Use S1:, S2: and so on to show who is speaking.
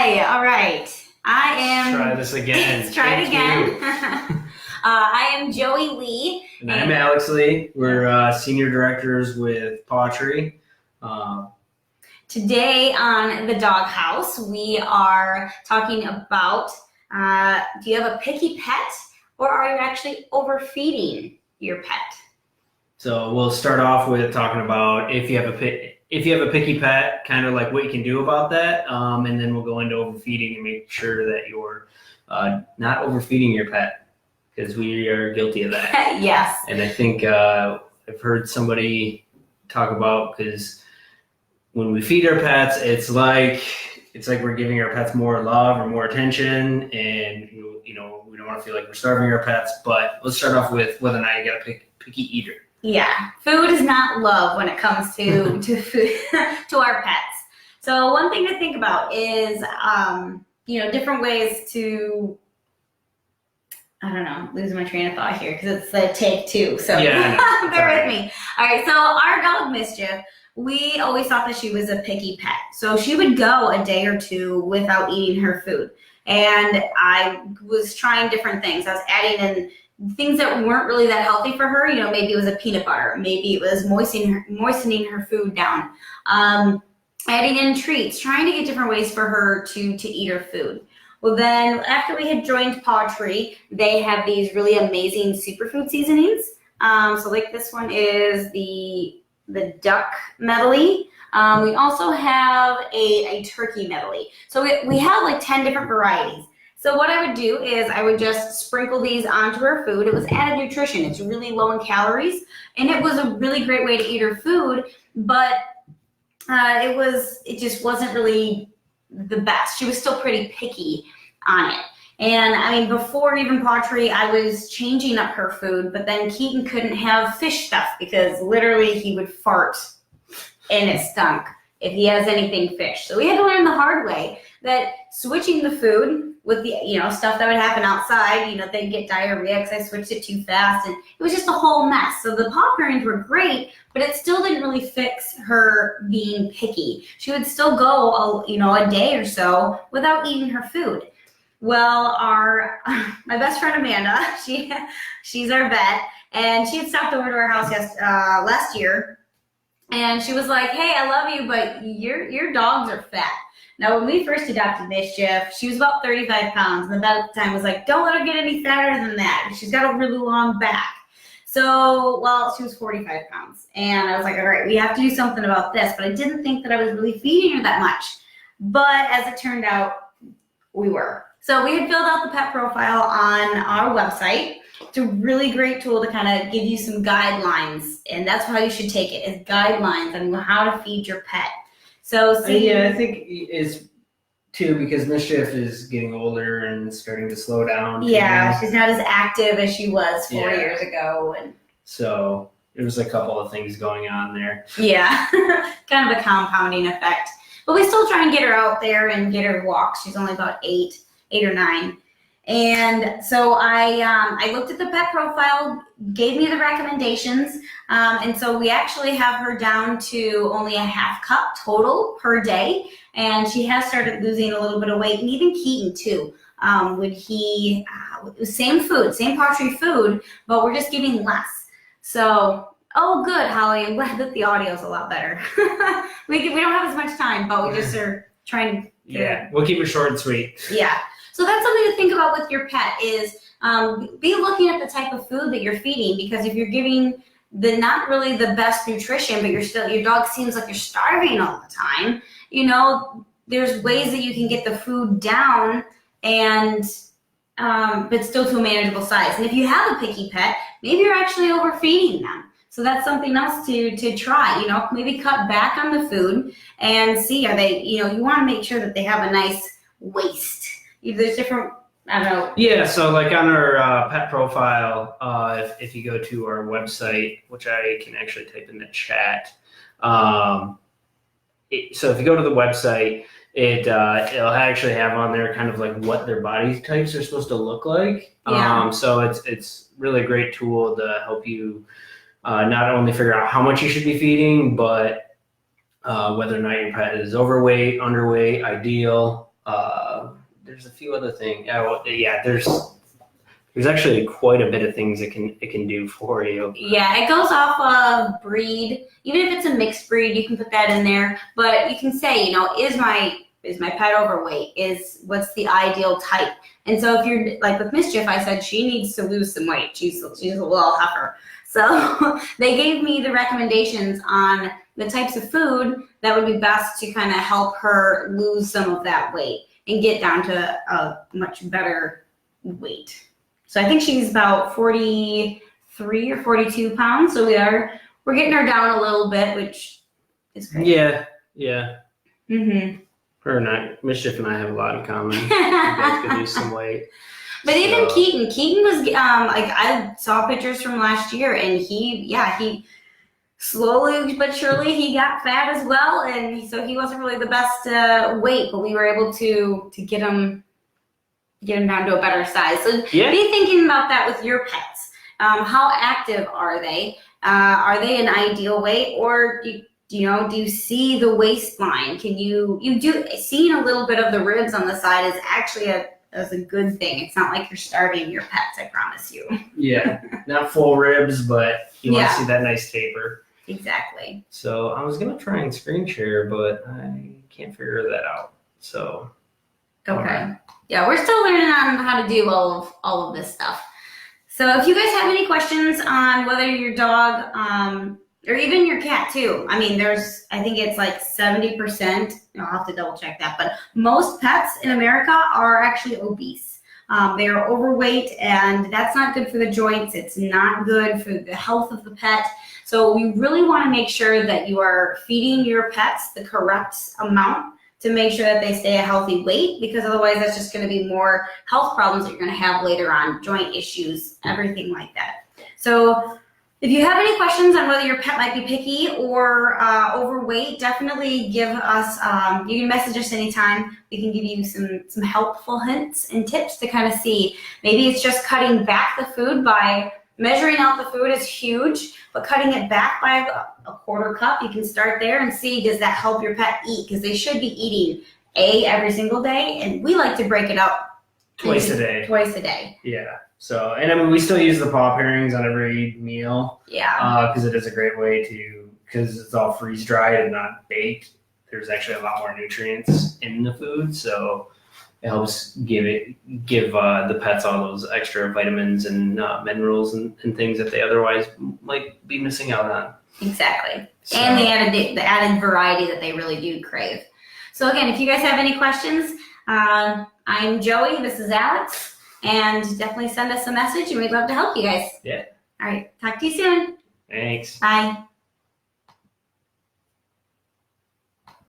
S1: Hi, all right.
S2: Let's try this again.
S1: Let's try it again. I am Joey Lee.
S2: And I'm Alex Lee. We're senior directors with Pottery.
S1: Today on the Doghouse, we are talking about, do you have a picky pet or are you actually overfeeding your pet?
S2: So we'll start off with talking about if you have a picky pet, kind of like what you can do about that, and then we'll go into overfeeding and make sure that you're not overfeeding your pet, because we are guilty of that.
S1: Yes.
S2: And I think I've heard somebody talk about, because when we feed our pets, it's like we're giving our pets more love or more attention, and we don't want to feel like we're starving our pets. But let's start off with whether or not you got a picky eater.
S1: Yeah, food is not love when it comes to food to our pets. So one thing to think about is different ways to, I don't know, losing my train of thought here because it's the take two. So
S2: yeah,
S1: bear with me. All right, so our dog Mischief, we always thought that she was a picky pet. So she would go a day or two without eating her food. And I was trying different things. I was adding in things that weren't really that healthy for her. Maybe it was a peanut butter. Maybe it was moistening her food down. Adding in treats, trying to get different ways for her to eat her food. Well, then after we had joined Pottery, they have these really amazing superfood seasonings. So like this one is the duck medley. We also have a turkey medley. So we have like 10 different varieties. So what I would do is I would just sprinkle these onto her food. It was added nutrition. It's really low in calories, and it was a really great way to eat her food, but it just wasn't really the best. She was still pretty picky on it. And I mean, before even Pottery, I was changing up her food, but then Keaton couldn't have fish stuff because literally he would fart and it stunk if he has anything fish. So we had to learn the hard way that switching the food with the stuff that would happen outside, they'd get diarrhea because I switched it too fast, and it was just a whole mess. So the paw pairings were great, but it still didn't really fix her being picky. She would still go a day or so without eating her food. Well, my best friend Amanda, she's our vet, and she had stopped over to our house last year, and she was like, "Hey, I love you, but your dogs are fat." Now, when we first adopted Mischief, she was about 35 pounds, and the vet at the time was like, "Don't let her get any fatter than that. She's got a really long back." So, she was 45 pounds, and I was like, "All right, we have to do something about this," but I didn't think that I was really feeding her that much. But as it turned out, we were. So we had filled out the pet profile on our website. It's a really great tool to kind of give you some guidelines, and that's how you should take it, is guidelines on how to feed your pet. So
S2: I think it's too, because Mischief is getting older and starting to slow down.
S1: Yeah, she's not as active as she was 4 years ago. And
S2: so there was a couple of things going on there.
S1: Yeah, kind of a compounding effect. But we still try and get her out there and get her walks. She's only about 8 or 9. And so I looked at the pet profile, gave me the recommendations, and so we actually have her down to only a half cup total per day, and she has started losing a little bit of weight, and even Keaton too. Same food, same Pottery food, but we're just giving less. So, oh good, Holly, I'm glad that the audio is a lot better. we don't have as much time, but we just are trying to...
S2: we'll keep it short and sweet.
S1: Yeah. So that's something to think about with your pet is be looking at the type of food that you're feeding, because if you're giving not really the best nutrition, but your dog seems like you're starving all the time, there's ways that you can get the food down and but still to a manageable size. And if you have a picky pet, maybe you're actually overfeeding them. So that's something else to try, maybe cut back on the food and see, are they, you want to make sure that they have a nice waist. There's different, I don't know.
S2: Yeah, so like on our pet profile, if you go to our website, which I can actually type in the chat. So if you go to the website, it'll actually have on there kind of like what their body types are supposed to look like.
S1: Yeah.
S2: So it's really a great tool to help you not only figure out how much you should be feeding, but whether or not your pet is overweight, underweight, ideal. There's a few other things. Yeah, there's actually quite a bit of things it can do for you.
S1: Yeah, it goes off of breed. Even if it's a mixed breed, you can put that in there. But you can say, is my pet overweight? What's the ideal type? And so if you're like with Mischief, I said she needs to lose some weight. She's a little heifer. So they gave me the recommendations on the types of food that would be best to kind of help her lose some of that weight and get down to a much better weight. So I think she's about 43 or 42 pounds. So we're getting her down a little bit, which is great.
S2: Yeah.
S1: Mm-hmm.
S2: Her and Mischief and I have a lot in common. We both could lose some weight.
S1: But even Keaton was I saw pictures from last year, and he slowly but surely he got fat as well, and so he wasn't really the best weight, but we were able to get him down to a better size. So be thinking about that with your pets. How active are they? Are they an ideal weight, or do you see the waistline? Can you seeing a little bit of the ribs on the side is actually a good thing. It's not like you're starving your pets, I promise you.
S2: Yeah, not full ribs, but you want to see that nice taper.
S1: Exactly.
S2: So I was gonna try and screen share, but I can't figure that out. So
S1: okay. Right. Yeah, we're still learning on how to do all of this stuff. So if you guys have any questions on whether your dog or even your cat too, I think it's like 70%, I'll have to double check that, but most pets in America are actually obese. They are overweight, and that's not good for the joints. It's not good for the health of the pet. So we really want to make sure that you are feeding your pets the correct amount to make sure that they stay a healthy weight, because otherwise that's just going to be more health problems that you're going to have later on, joint issues, everything like that. So if you have any questions on whether your pet might be picky or overweight, definitely give us, you can message us anytime. We can give you some helpful hints and tips to kind of see. Maybe it's just cutting back the food by measuring out the food is huge, but cutting it back by a quarter cup, you can start there and see, does that help your pet eat? Because they should be eating every single day, and we like to break it up
S2: twice a day. Yeah. So, and we still use the paw pairings on every meal.
S1: Yeah.
S2: Because it is a great way because it's all freeze dried and not baked. There's actually a lot more nutrients in the food, so it helps give the pets all those extra vitamins and minerals and things that they otherwise might be missing out on. Exactly. So,
S1: and the added variety that they really do crave. So again, if you guys have any questions, I'm Joey, this is Alex, and definitely send us a message and we'd love to help you guys.
S2: Yeah.
S1: All right. Talk to you soon.
S2: Thanks.
S1: Bye.